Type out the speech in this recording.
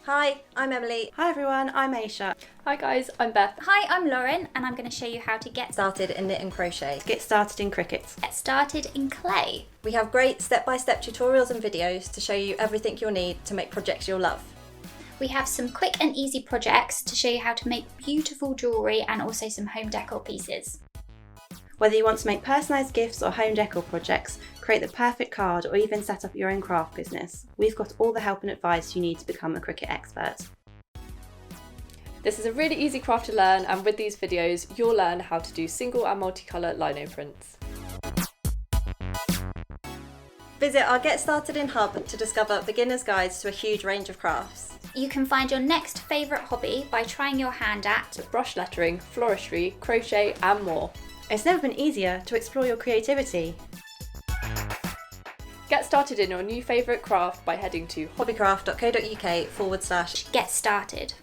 Hi, I'm Emily. Hi everyone, I'm Aisha. Hi guys, I'm Beth. Hi, I'm Lauren and I'm going to show you how to get Started in knit and crochet. Get started in Cricut. Get started in clay. We have great step-by-step tutorials and videos to show you everything you'll need to make projects you'll love. We have some quick and easy projects to show you how to make beautiful jewellery and also some home decor pieces. Whether you want to make personalised gifts or home decor projects, create the perfect card or even set up your own craft business, we've got all the help and advice you need to become a Cricut expert. This is a really easy craft to learn, and with these videos you'll learn how to do single and multicolour lino prints. Visit our Get Started in Hub to discover beginner's guides to a huge range of crafts. You can find your next favourite hobby by trying your hand at Brush lettering, floristry, crochet and more. It's never been easier to explore your creativity. Get started in your new favourite craft by heading to Hobbycraft.co.uk/. Get Started.